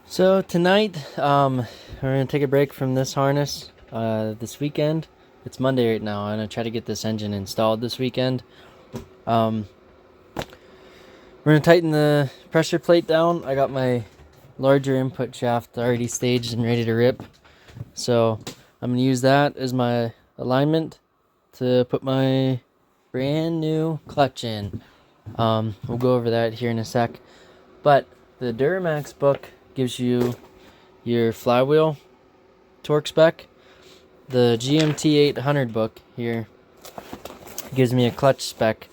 So tonight, we're gonna take a break from this harness. This weekend, it's Monday right now. I'm gonna try to get this engine installed this weekend. We're gonna tighten the pressure plate down. I got my larger input shaft already staged and ready to rip. So I'm gonna use that as my alignment to put my brand new clutch in. We'll go over that here in a sec. But the Duramax book gives you your flywheel torque spec. The GMT 800 book here gives me a clutch spec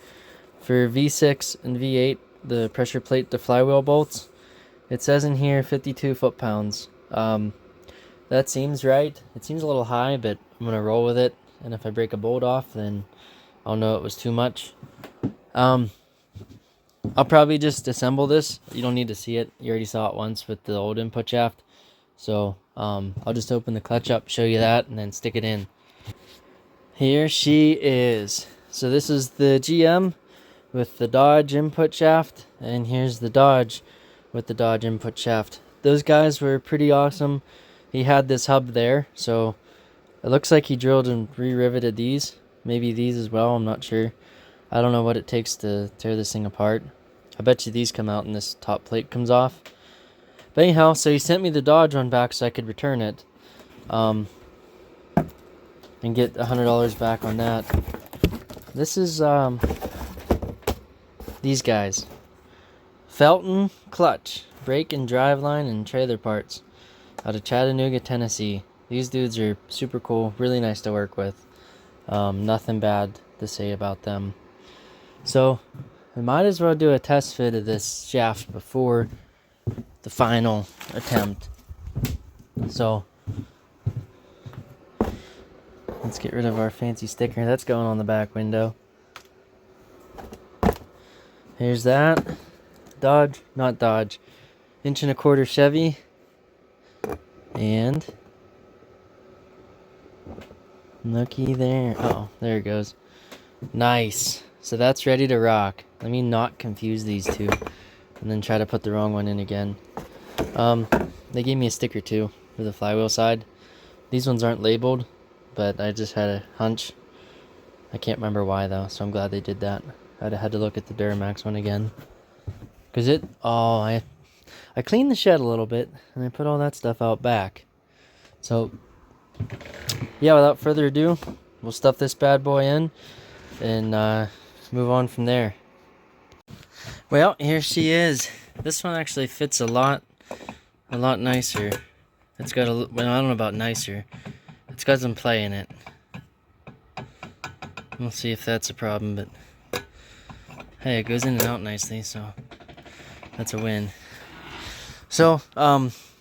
for V6 and V8, the pressure plate to flywheel bolts. It says in here 52 foot-pounds. That seems right. It seems a little high, but I'm gonna roll with it, and if I break a bolt off, then I'll know it was too much. I'll probably just assemble this. You don't need to see it. You already saw it once with the old input shaft. So I'll just open the clutch up, show you that, and then stick it in. Here she is. So this is the GM with the Dodge input shaft, and here's the Dodge with the Dodge input shaft. Those guys were pretty awesome. He had this hub there, so it looks like he drilled and re-riveted these. Maybe these as well, I'm not sure. I don't know what it takes to tear this thing apart. I bet you these come out and this top plate comes off. But anyhow, so he sent me the Dodge one back so I could return it. And get $100 back on that. This is these guys. Felton Clutch, brake and driveline and trailer parts, out of Chattanooga, Tennessee. These dudes are super cool, really nice to work with. Nothing bad to say about them. So we might as well do a test fit of this shaft before the final attempt. So let's get rid of our fancy sticker. That's going on the back window. Here's that. Dodge, not Dodge. 1 1/4 Chevy. And looky there. Oh, there it goes. Nice. So that's ready to rock. Let me not confuse these two and then try to put the wrong one in again. They gave me a sticker too for the flywheel side. These ones aren't labeled, but I just had a hunch. I can't remember why though, so I'm glad they did that. I'd have had to look at the Duramax one again. Cause I cleaned the shed a little bit and I put all that stuff out back. So yeah, without further ado, we'll stuff this bad boy in and move on from there. Well, here she is. This one actually fits a lot nicer. It's got well, I don't know about nicer. It's got some play in it. We'll see if that's a problem, but hey, it goes in and out nicely, so that's a win. So,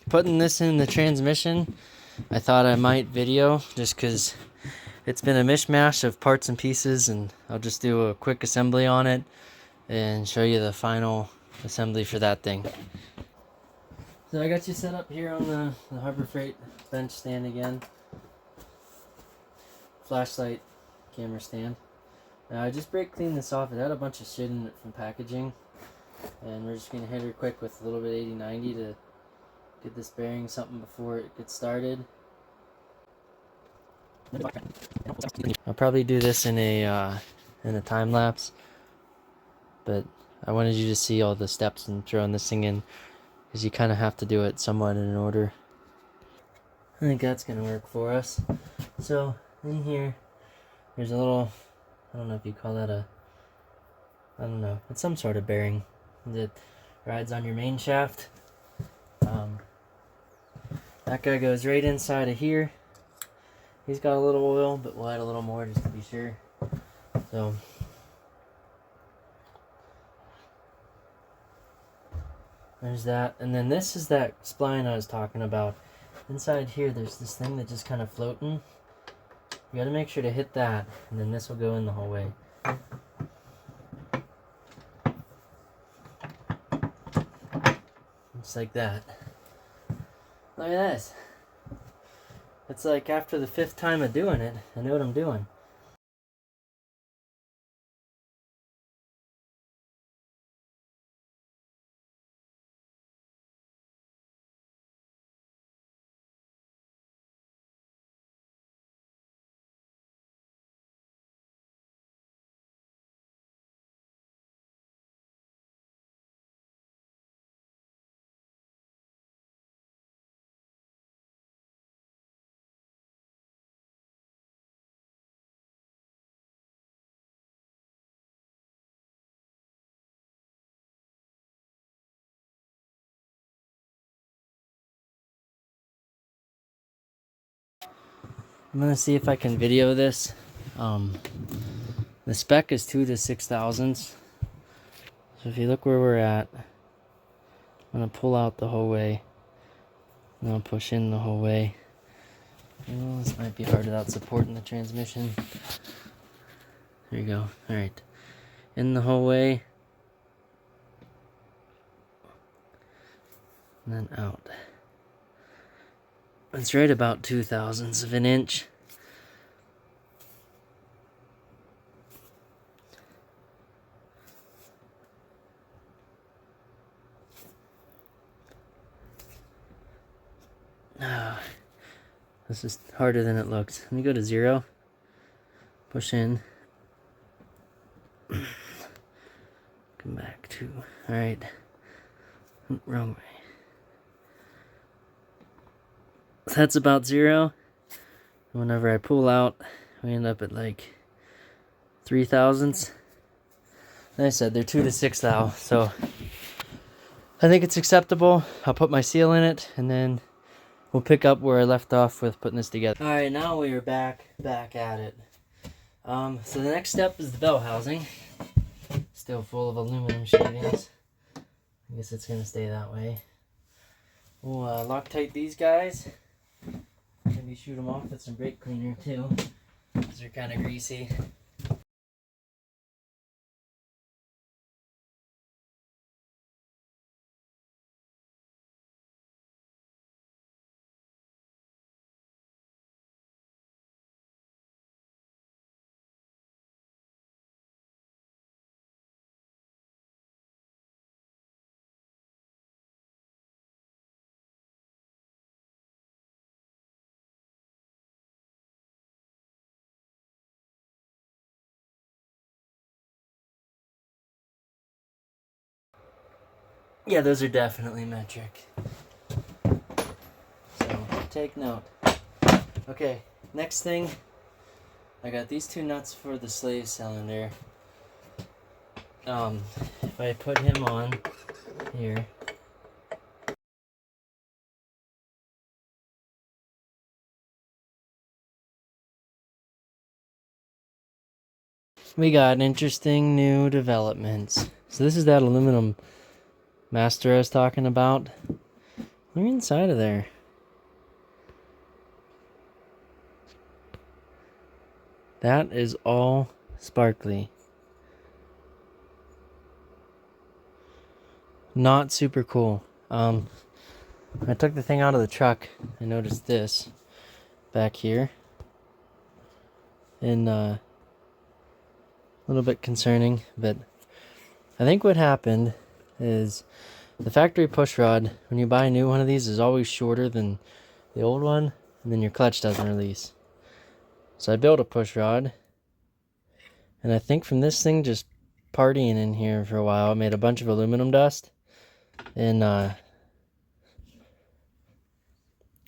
putting this in the transmission, I thought I might video just because it's been a mishmash of parts and pieces, and I'll just do a quick assembly on it and show you the final assembly for that thing. So I got you set up here on the Harbor Freight bench stand again. Flashlight camera stand. Now I just brake cleaned this off. It had a bunch of shit in it from packaging, and we're just gonna hit her quick with a little bit 80-90 to get this bearing something before it gets started. I'll probably do this in a time lapse, but I wanted you to see all the steps in throwing this thing in, because you kind of have to do it somewhat in order. I think that's gonna work for us. So in here, there's a little, I don't know if you call that a, I don't know, it's some sort of bearing that rides on your main shaft. That guy goes right inside of here. He's got a little oil, but we'll add a little more just to be sure. So there's that, and then this is that spline I was talking about. Inside here there's this thing that's just kind of floating. You gotta make sure to hit that, and then this will go in the whole way. Just like that. Look at this. It's like after the 5th time of doing it, I know what I'm doing. I'm gonna see if I can video this. The spec is 2 to 6 thousandths. So if you look where we're at, I'm gonna pull out the whole way. And I'll push in the whole way. Oh, this might be hard without supporting the transmission. There you go. Alright. In the whole way. And then out. It's right about 2 thousandths of an inch. This is harder than it looks. Let me go to 0. Push in. Come back to. Alright. Wrong way. So that's about 0. Whenever I pull out, we end up at like 3 thousandths. Like I said, they're 2 to 6 thou, so I think it's acceptable. I'll put my seal in it, and then we'll pick up where I left off with putting this together. Alright, now we are back at it. So the next step is the bell housing. Still full of aluminum shavings. I guess it's gonna stay that way. We'll Loctite these guys. Maybe shoot them off with some brake cleaner too, because they're kind of greasy. Yeah, those are definitely metric. So, take note. Okay, next thing, I got these 2 nuts for the slave cylinder. If I put him on here, we got interesting new developments. So this is that aluminum master I was talking about. Look inside of there. That is all sparkly. Not super cool. I took the thing out of the truck. I noticed this back here. And a little bit concerning, but I think what happened is the factory push rod, when you buy a new one of these, is always shorter than the old one, and then your clutch doesn't release. So I built a push rod, and I think from this thing just partying in here for a while, it made a bunch of aluminum dust. And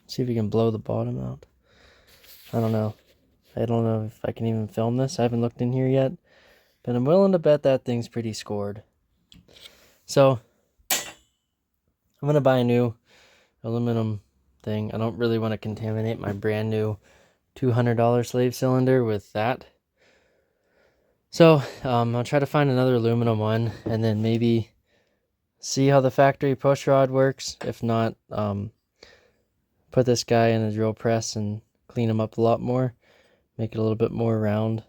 see if we can blow the bottom out. I don't know. I don't know if I can even film this. I haven't looked in here yet, but I'm willing to bet that thing's pretty scored. So I'm gonna buy a new aluminum thing. I don't really want to contaminate my brand new $200 slave cylinder with that. So I'll try to find another aluminum one, and then maybe see how the factory push rod works. If not, put this guy in a drill press and clean him up a lot more, make it a little bit more round.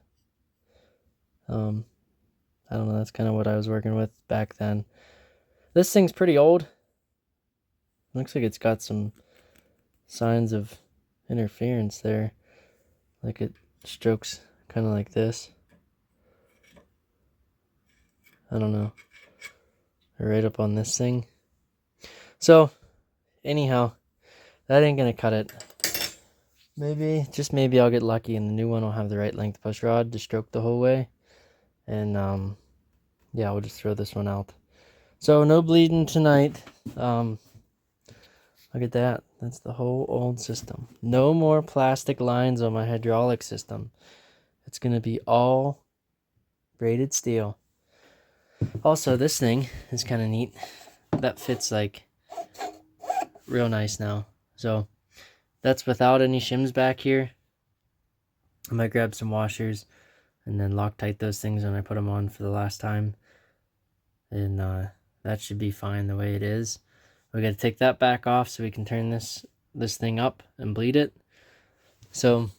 I don't know, that's kind of what I was working with back then. This thing's pretty old. Looks like it's got some signs of interference there. Like it strokes kind of like this. I don't know. Right up on this thing. So, anyhow, that ain't gonna cut it. Maybe, just maybe I'll get lucky and the new one will have the right length push rod to stroke the whole way. And, yeah, we'll just throw this one out. So, no bleeding tonight. Look at that. That's the whole old system. No more plastic lines on my hydraulic system. It's gonna be all braided steel. Also, this thing is kind of neat. That fits like real nice now. So that's without any shims back here. I might grab some washers and then Loctite those things when I put them on for the last time. And that should be fine the way it is. We got to take that back off so we can turn this thing up and bleed it. So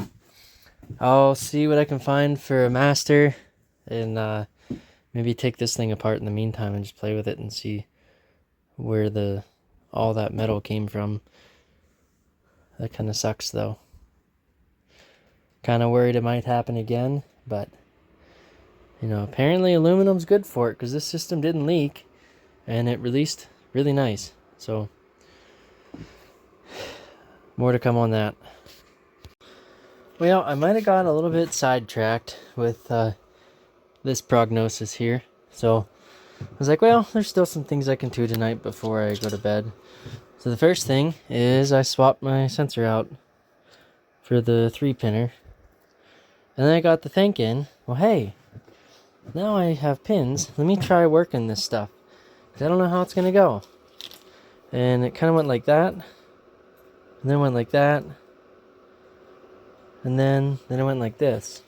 I'll see what I can find for a master, and maybe take this thing apart in the meantime and just play with it and see where all that metal came from. That kind of sucks though. Kind of worried it might happen again, but you know, apparently aluminum's good for it because this system didn't leak and it released really nice. So more to come on that. Well, I might have got a little bit sidetracked with this prognosis here. So I was like, well, there's still some things I can do tonight before I go to bed. So the first thing is I swapped my sensor out for the 3-pinner. And then I got to thinking, well, hey, now I have pins. Let me try working this stuff. 'Cause I don't know how it's going to go. And it kind of went like that. And then went like that. And then it went like this.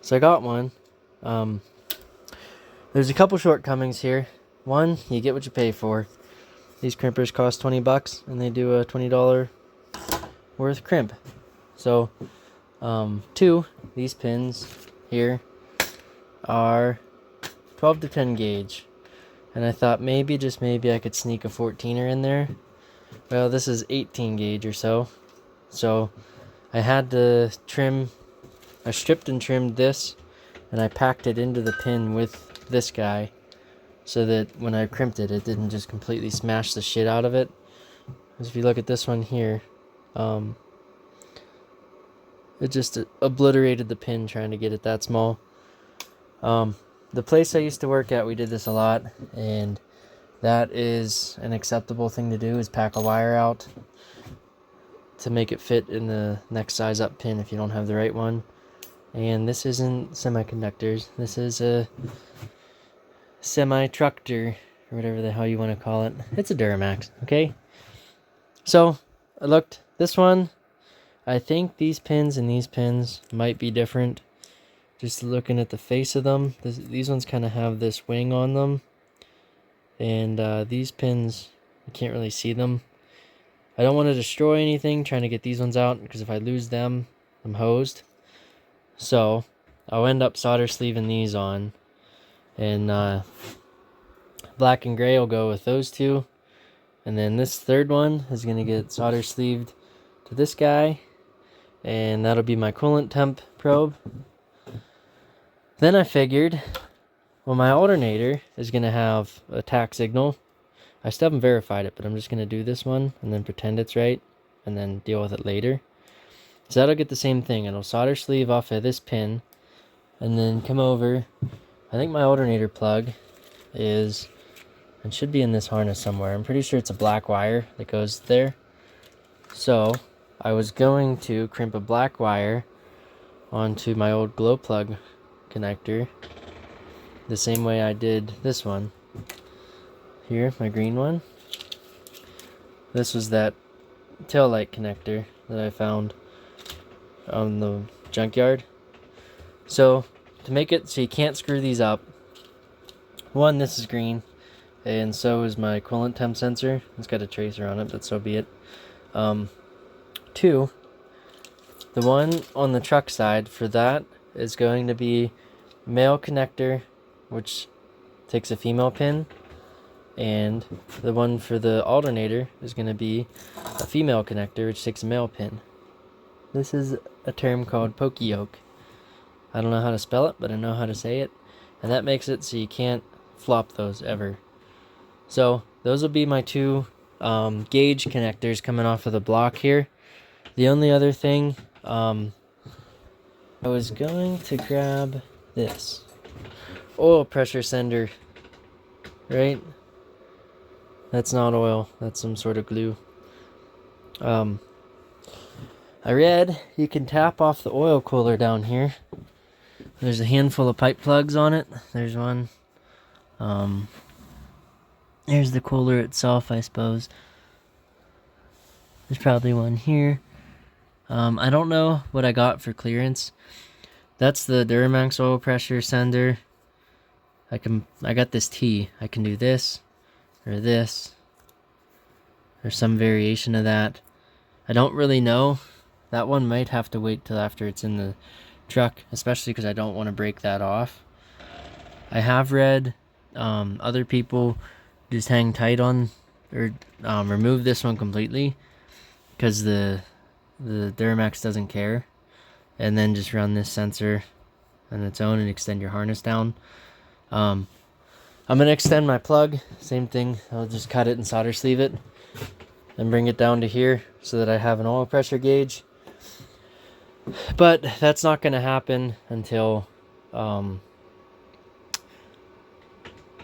So I got one. There's a couple shortcomings here. One, you get what you pay for. These crimpers cost $20 and they do a $20 worth crimp. So, 2, these pins here are 12 to 10 gauge. And I thought maybe, just maybe, I could sneak a 14er in there. Well, this is 18 gauge or so. So I had to I stripped and trimmed this, and I packed it into the pin with this guy so that when I crimped it, it didn't just completely smash the shit out of it. Because if you look at this one here, it just obliterated the pin trying to get it that small. The place I used to work at, we did this a lot, and that is an acceptable thing to do, is pack a wire out to make it fit in the next size up pin if you don't have the right one. And this isn't semiconductors. This is a semi-tructor, or whatever the hell you want to call it. It's a Duramax, okay? So, I looked. This one, I think these pins and these pins might be different. Just looking at the face of them. These ones kind of have this wing on them. And these pins, you can't really see them. I don't want to destroy anything trying to get these ones out, because if I lose them, I'm hosed. So I'll end up solder sleeving these on, and black and gray will go with those two, and then this third one is going to get solder sleeved to this guy, and that'll be my coolant temp probe. Then I figured, well, my alternator is going to have a tach signal. I still haven't verified it, but I'm just going to do this one and then pretend it's right and then deal with it later. So that'll get the same thing. It'll solder sleeve off of this pin and then come over. I think my alternator plug is, and should be in this harness somewhere. I'm pretty sure it's a black wire that goes there. So I was going to crimp a black wire onto my old glow plug connector the same way I did this one. Here, my green one. This was that tail light connector that I found on the junkyard. So to make it so you can't screw these up, one, this is green, and so is my coolant temp sensor. It's got a tracer on it, but so be it. 2, the one on the truck side for that is going to be male connector, which takes a female pin, and the one for the alternator is going to be a female connector, which takes a male pin. This is a term called pokey yoke. I don't know how to spell it, but I know how to say it, and that makes it so you can't flop those ever. So those will be my 2 gauge connectors coming off of the block here. The only other thing, I was going to grab this oil pressure sender, right? That's not oil, that's some sort of glue. I read you can tap off the oil cooler down here. There's a handful of pipe plugs on it. There's one. There's the cooler itself, I suppose. There's probably one here. I don't know what I got for clearance. That's the Duramax oil pressure sender. I got this T. I can do this or some variation of that. I don't really know. That one might have to wait till after it's in the truck, especially because I don't want to break that off. I have read other people just hang tight on or remove this one completely because the Duramax doesn't care, and then just run this sensor on its own and extend your harness down. I'm gonna extend my plug, same thing. I'll just cut it and solder sleeve it and bring it down to here so that I have an oil pressure gauge, but that's not gonna happen until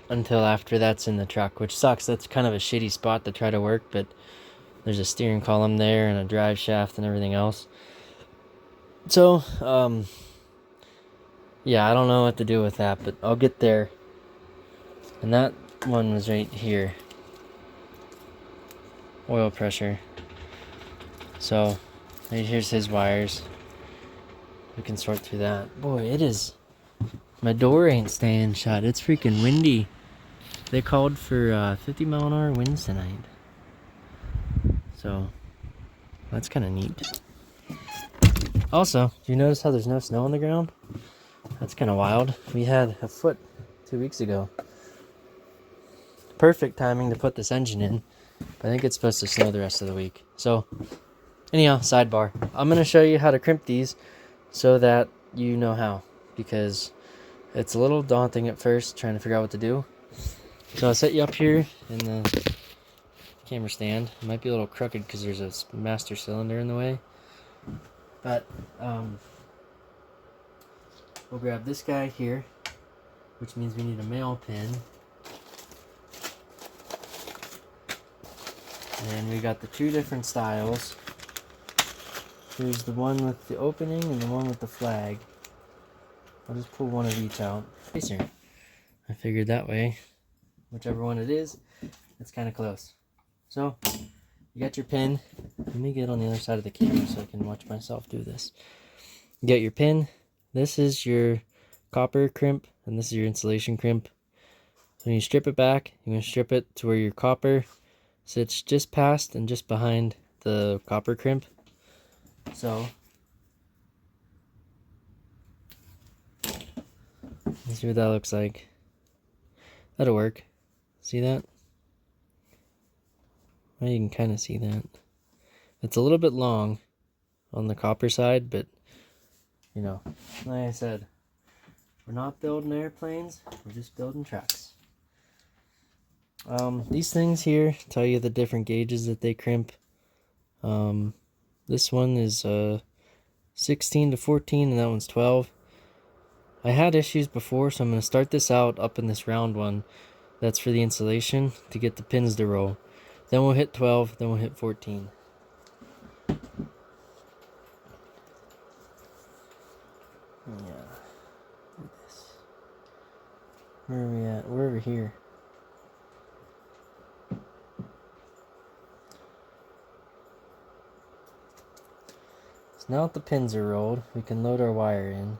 after that's in the truck, which sucks. That's kind of a shitty spot to try to work, but there's a steering column there and a drive shaft and everything else. So, yeah, I don't know what to do with that, but I'll get there. And that one was right here. Oil pressure. So, here's his wires. We can sort through that. Boy, it is... My door ain't staying shut. It's freaking windy. They called for 50 mile an hour winds tonight. So, that's kind of neat. Also, do you notice how there's no snow on the ground? That's kind of wild. We had a foot 2 weeks ago. Perfect timing to put this engine in. But I think it's supposed to snow the rest of the week. So, anyhow, sidebar. I'm going to show you how to crimp these so that you know how. Because it's a little daunting at first trying to figure out what to do. So I'll set you up here in the camera stand. It might be a little crooked because there's a master cylinder in the way. But we'll grab this guy here, which means we need a male pin. And we got the two different styles. Here's the one with the opening and the one with the flag. I'll just pull one of each out. Spacer. I figured that way, whichever one it is, it's kind of close. So, you got your pin. Let me get on the other side of the camera so I can watch myself do this. You get your pin. This is your copper crimp, and this is your insulation crimp. When you strip it back, you're going to strip it to where your copper sits just past and just behind the copper crimp. So, let's see what that looks like. That'll work. See that? Well, you can kind of see that. It's a little bit long on the copper side, but, you know, like I said, we're not building airplanes, we're just building trucks. These things here tell you the different gauges that they crimp. This one is 16 to 14, and that one's 12. I had issues before, so I'm going to start this out up in this round one. That's for the insulation to get the pins to roll. Then we'll hit 12, then we'll hit 14. Yeah. Do this. Where are we at? We're over here. So now that the pins are rolled, we can load our wire in.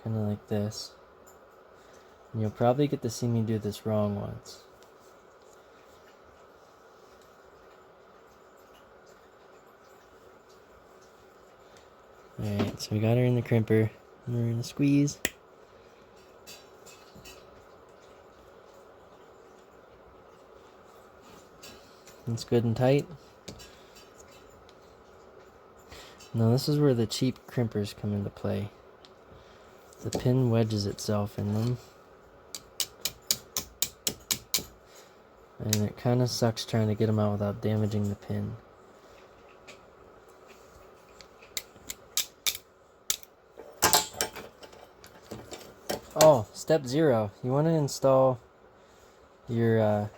Kind of like this. And you'll probably get to see me do this wrong once. Alright, so we got her in the crimper. And we're going to squeeze. It's good and tight. Now this is where the cheap crimpers come into play. The pin wedges itself in them. And it kind of sucks trying to get them out without damaging the pin. Oh, step 0. You want to install your,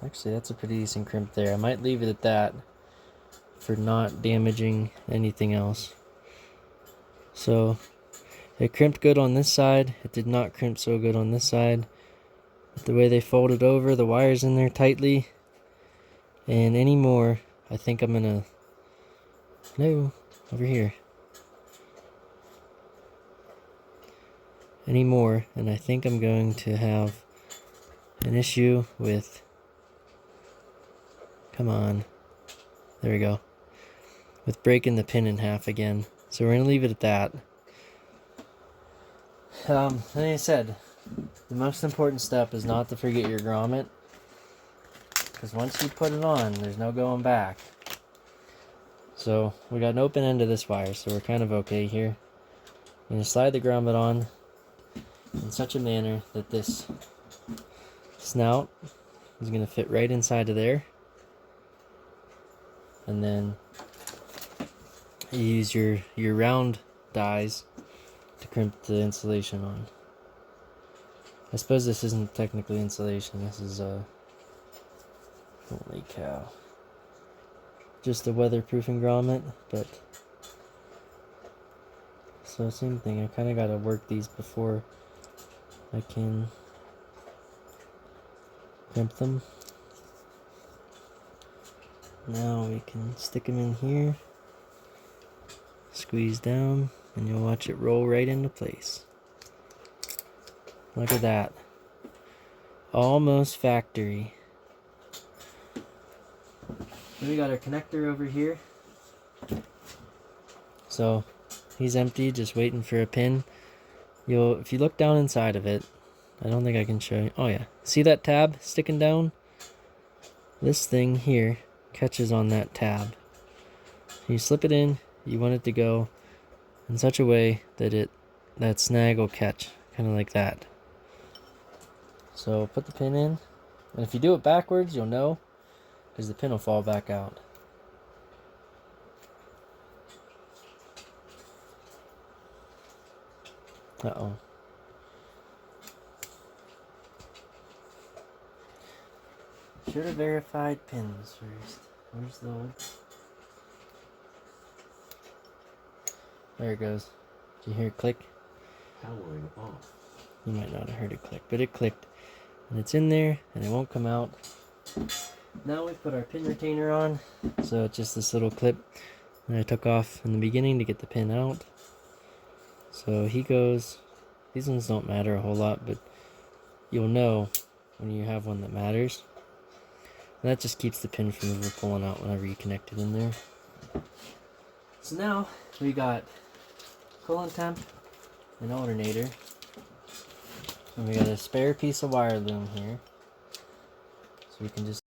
actually that's a pretty decent crimp there. I might leave it at that for not damaging anything else. So, it crimped good on this side. It did not crimp so good on this side. But the way they folded over, the wire's in there tightly. And any more, I think I'm going to No, over here. Any more, and I think I'm going to have an issue with, come on, there we go, with breaking the pin in half again. So we're going to leave it at that. Like I said, the most important step is not to forget your grommet, because once you put it on, there's no going back. So we got an open end of this wire, so we're kind of okay here. I'm going to slide the grommet on in such a manner that this snout is going to fit right inside of there. And then you use your round dies to crimp the insulation on. I suppose this isn't technically insulation, this is holy cow, just a weatherproofing grommet, but so same thing, I kind of got to work these before I can crimp them. Now we can stick them in here, squeeze down, and you'll watch it roll right into place. Look at that. Almost factory. We got our connector over here. So he's empty, just waiting for a pin. If you look down inside of it, I don't think I can show you. Oh yeah, see that tab sticking down? This thing here catches on that tab. You slip it in, you want it to go in such a way that that snag will catch, kind of like that. So put the pin in, and if you do it backwards, you'll know, because the pin will fall back out. Uh-oh. Should have verified pins first. Where's the old? There it goes. Did you hear it click? Powering off. You might not have heard it click, but it clicked. And it's in there, and it won't come out. Now we put our pin retainer on. So it's just this little clip that I took off in the beginning to get the pin out. So he goes. These ones don't matter a whole lot, but you'll know when you have one that matters. And that just keeps the pin from ever pulling out whenever you connect it in there. So now we got coolant temp, an alternator, and we got a spare piece of wire loom here. So we can just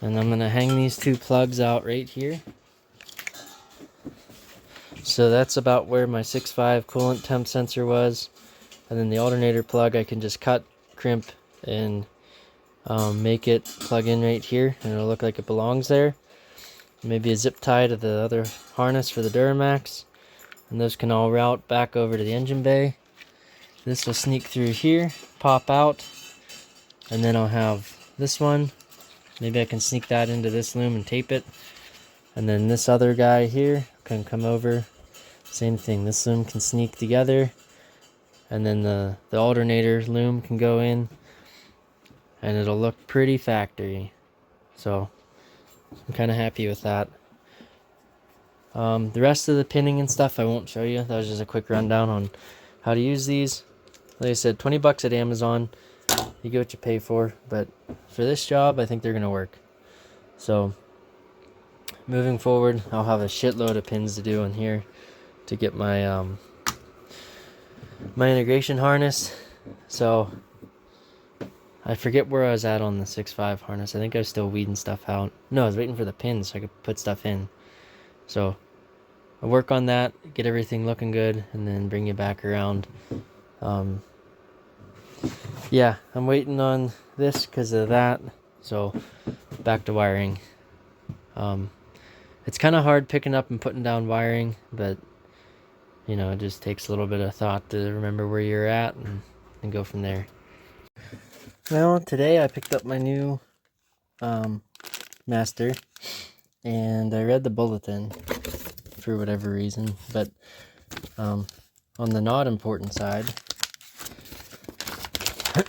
and I'm gonna hang these two plugs out right here. So that's about where my 6.5 coolant temp sensor was. And then the alternator plug I can just cut, crimp, and make it plug in right here, and it'll look like it belongs there. Maybe a zip tie to the other harness for the Duramax, and those can all route back over to the engine bay. This will sneak through here, pop out, and then I'll have this one. Maybe I can sneak that into this loom and tape it, and then this other guy here can come over. Same thing, this loom can sneak together, and then the alternator loom can go in, and it'll look pretty factory. So I'm kind of happy with that. The rest of the pinning and stuff I won't show you. That was just a quick rundown on how to use these. Like I said, 20 bucks at Amazon. You get what you pay for, but for this job I think they're gonna work. So moving forward, I'll have a shitload of pins to do in here to get my my integration harness. So I forget where I was at on the 6.5 harness. I think I was still weeding stuff out. No, I was waiting for the pins so I could put stuff in. So I'll work on that, get everything looking good, and then bring you back around. Yeah, I'm waiting on this because of that. So back to wiring. It's kind of hard picking up and putting down wiring, but you know, it just takes a little bit of thought to remember where you're at and go from there. Well, today I picked up my new master, and I read the bulletin for whatever reason, but on the not important side,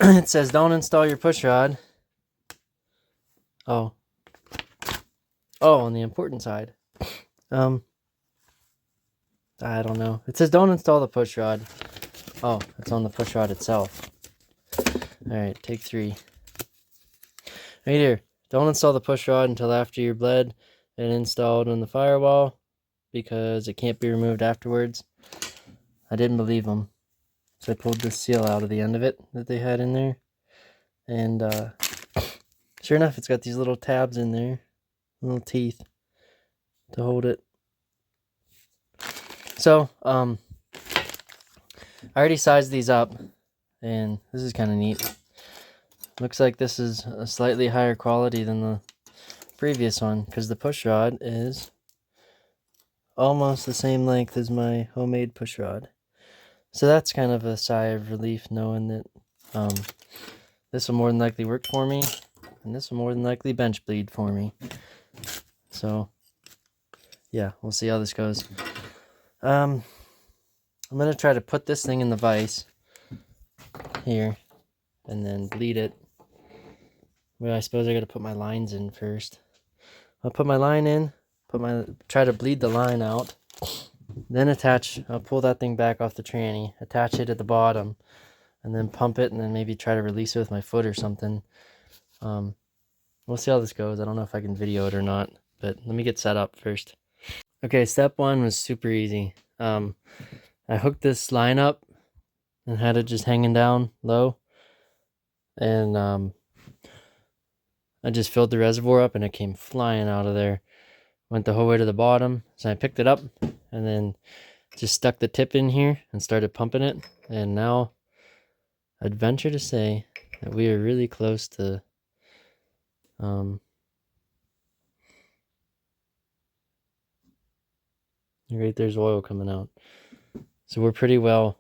it says don't install your push rod Oh. Oh, on the important side. I don't know. It says don't install the push rod. Oh, it's on the push rod itself. Alright, take 3. Right here. Don't install the push rod until after you're bled and installed on the firewall, because it can't be removed afterwards. I didn't believe them. So I pulled this seal out of the end of it that they had in there. And sure enough, it's got these little tabs in there. Little teeth to hold it. So, I already sized these up. And this is kind of neat. Looks like this is a slightly higher quality than the previous one, because the push rod is almost the same length as my homemade push rod. So that's kind of a sigh of relief, knowing that this will more than likely work for me, and this will more than likely bench bleed for me. So yeah, we'll see how this goes. I'm gonna try to put this thing in the vise here and then bleed it. Well, I suppose I gotta put my lines in first. I'll put my line in, try to bleed the line out, then I'll pull that thing back off the tranny, attach it at the bottom, and then pump it, and then maybe try to release it with my foot or something. We'll see how this goes. I don't know if I can video it or not, but let me get set up first. Okay, step 1 was super easy. I hooked this line up and had it just hanging down low, and I just filled the reservoir up and it came flying out of there. Went the whole way to the bottom, so I picked it up and then just stuck the tip in here and started pumping it. And now I'd venture to say that we are really close to right there's oil coming out. So we're pretty well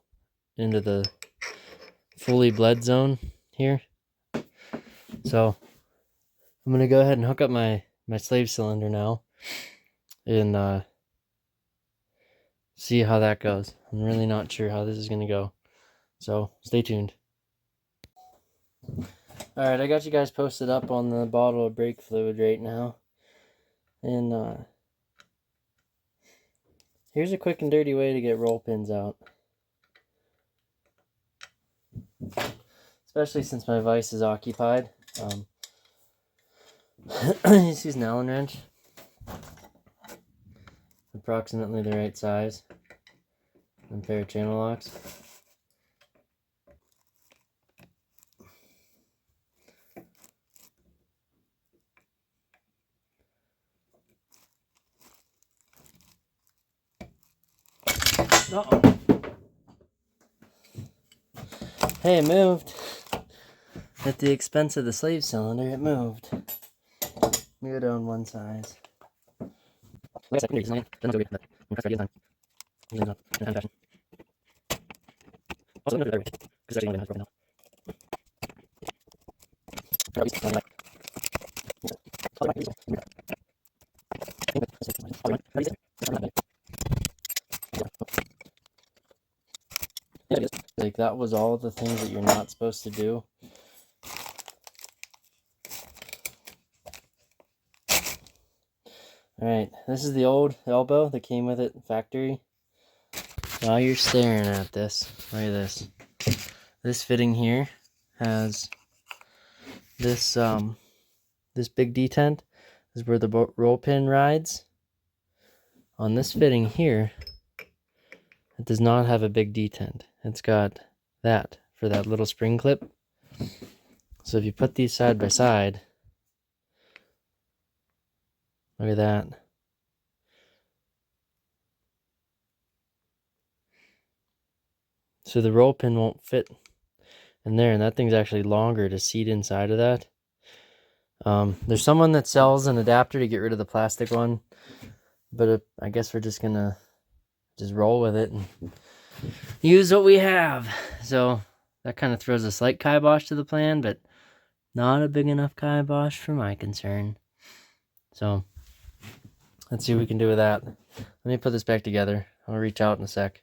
into the fully bled zone here. So I'm gonna go ahead and hook up my slave cylinder now and see how that goes. I'm really not sure how this is gonna go, so stay tuned. Alright, I got you guys posted up on the bottle of brake fluid right now, and here's a quick and dirty way to get roll pins out, especially since my vise is occupied. Just use an Allen wrench, approximately the right size, and a pair of channel locks. Uh-oh. Hey, it moved. At the expense of the slave cylinder, it moved. We go down one size. Like, that was all the things that you're not supposed to do. Alright, this is the old elbow that came with it factory. While you're staring at this, look at this. This fitting here has this this big detent. This is where the roll pin rides. On this fitting here, it does not have a big detent. It's got that for that little spring clip. So if you put these side by side, look at that. So the roll pin won't fit in there, and that thing's actually longer to seat inside of that. There's someone that sells an adapter to get rid of the plastic one, but I guess we're just gonna roll with it and use what we have. So that kind of throws a slight kibosh to the plan, but not a big enough kibosh for my concern. So let's see what we can do with that. Let me put this back together. I'll reach out in a sec.